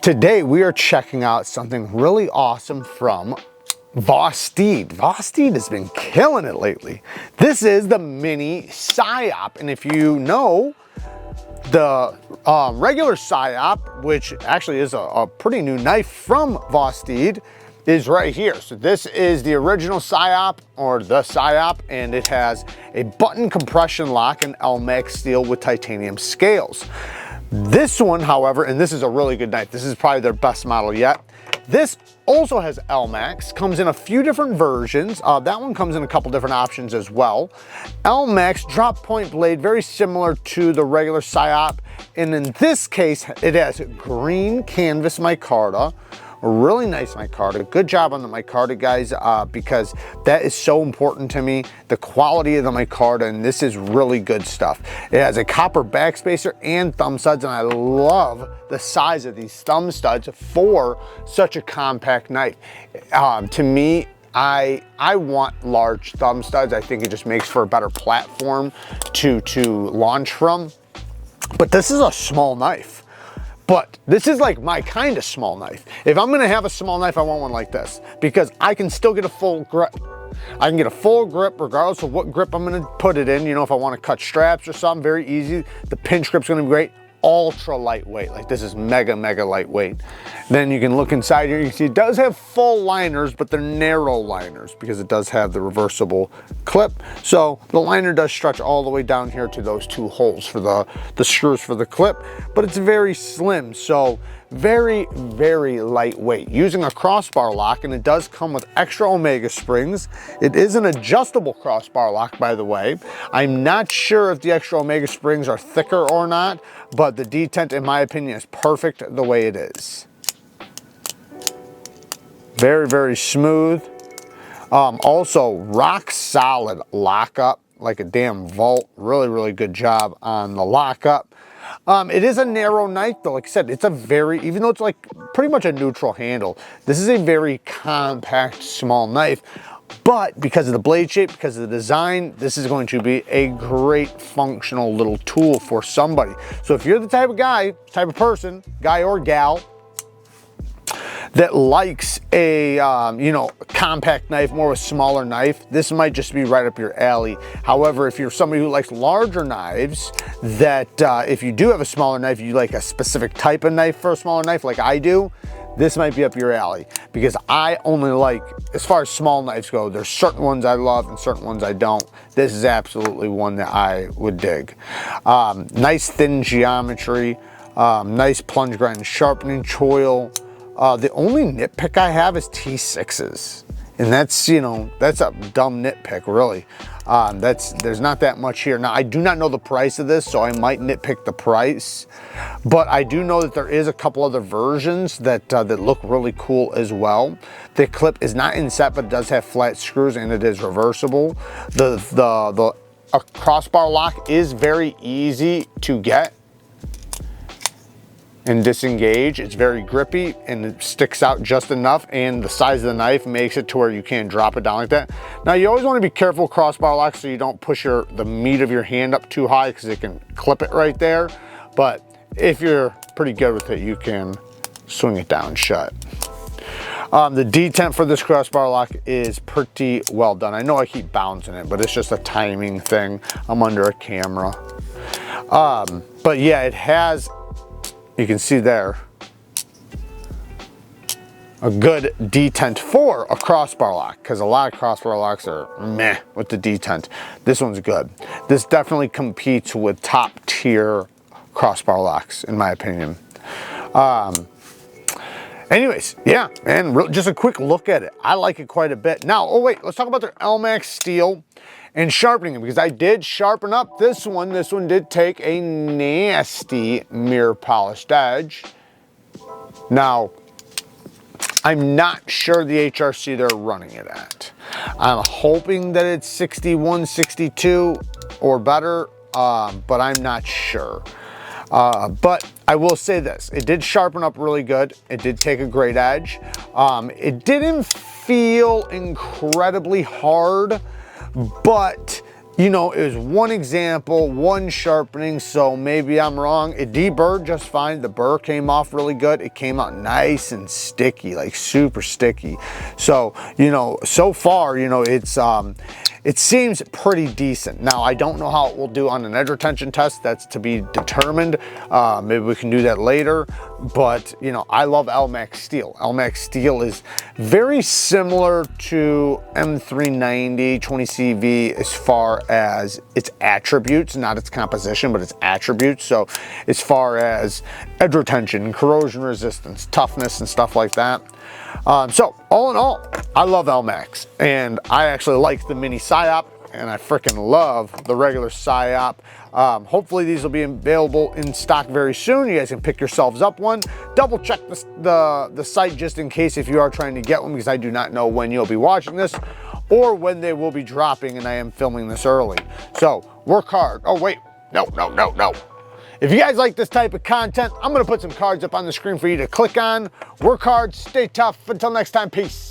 Today we are checking out something really awesome from Vosteed. Vosteed has been killing it lately. This is the Mini Psyop, and if you know, the regular Psyop, which actually is a pretty new knife from Vosteed, is right here. So this is the original Psyop, or the Psyop, and it has a button compression lock and LMAX steel with titanium scales. This one, however, and this is a really good knife, this is probably their best model yet. This also has LMAX, comes in a few different versions. That one comes in a couple different options as well. LMAX drop point blade, very similar to the regular Psyop. And in this case, it has green canvas micarta. A really nice micarta. Good job on the micarta, guys, because that is so important to me. The quality of the micarta, and this is really good stuff. It has a copper backspacer and thumb studs, and I love the size of these thumb studs for such a compact knife. To me, I want large thumb studs. I think it just makes for a better platform to launch from. But this is a small knife. But this is like my kind of small knife. If I'm gonna have a small knife, I want one like this because I can still get a full grip. I can get a full grip regardless of what grip I'm gonna put it in. You know, if I wanna cut straps or something, very easy. The pinch grip's gonna be great. Ultra lightweight, like this is mega lightweight. Then you can look inside here, you can see it does have full liners, but they're narrow liners because it does have the reversible clip. So the liner does stretch all the way down here to those two holes for the screws for the clip, but it's very slim, so very lightweight. Using a crossbar lock, and it does come with extra Omega springs. It is an adjustable crossbar lock, by the way. I'm not sure if the extra Omega springs are thicker or not, but the Detent, in my opinion, is perfect the way it is. Very smooth. Also rock solid lockup, like a damn vault. Really good job on the lockup. It is a narrow knife though. Like I said, it's a even though it's like pretty much a neutral handle, this is a very compact small knife. But because of the blade shape, because of the design, this is going to be a great functional little tool for somebody. So if you're the type of guy, type of person, guy or gal, that likes a you know, compact knife, more of a smaller knife, this might just be right up your alley. However, if you're somebody who likes larger knives, that if you do have a smaller knife, you like a specific type of knife for a smaller knife like I do, this might be up your alley, because I only like, as far as small knives go, there's certain ones I love and certain ones I don't. This is absolutely one that I would dig. Nice thin geometry, nice plunge grind sharpening choil. The only nitpick I have is T6s, and that's, you know, that's a dumb nitpick, really. There's not that much here. Now, I do not know the price of this, so I might nitpick the price, but I do know that there is a couple other versions that look really cool as well. The clip is not inset, but it does have flat screws, and it is reversible. The crossbar lock is very easy to get and disengage. It's very grippy and it sticks out just enough, and the size of the knife makes it to where you can't drop it down like that. Now, you always want to be careful crossbar lock so you don't push the meat of your hand up too high, because it can clip it right there. But if you're pretty good with it, you can swing it down shut. The detent for this crossbar lock is pretty well done. I know I keep bouncing it, but it's just a timing thing. I'm under a camera. But yeah, it has, you can see there, a good detent for a crossbar lock, because a lot of crossbar locks are meh with the detent. This one's good. This definitely competes with top tier crossbar locks, in my opinion. Anyways, yeah, man, just a quick look at it. I like it quite a bit. Now, oh wait, let's talk about their LMAX steel and sharpening, because I did sharpen up this one. This one did take a nasty mirror polished edge. Now, I'm not sure the HRC they're running it at. I'm hoping that it's 61, 62 or better, but I'm not sure. But I will say this, it did sharpen up really good. It did take a great edge. It didn't feel incredibly hard, but you know, it was one example, one sharpening, so maybe I'm wrong. It deburred just fine. The burr came off really good. It came out nice and sticky, like super sticky. So, you know, so far, you know, it seems pretty decent. Now, I don't know how it will do on an edge retention test. That's to be determined. Maybe we can do that later. But, you know, I love LMAX steel. LMAX steel is very similar to M390 20CV as far as its attributes, not its composition, but its attributes. So as far as edge retention, corrosion resistance, toughness, and stuff like that. So all in all, I love LMAX, and I actually like the Mini Psyop, and I freaking love the regular Psyop. Hopefully these will be available in stock very soon. You guys can pick yourselves up one. Double check the site just in case if you are trying to get one, because I do not know when you'll be watching this or when they will be dropping, and I am filming this early. So work hard. Oh wait, no. If you guys like this type of content, I'm gonna put some cards up on the screen for you to click on. Work hard, stay tough. Until next time, peace.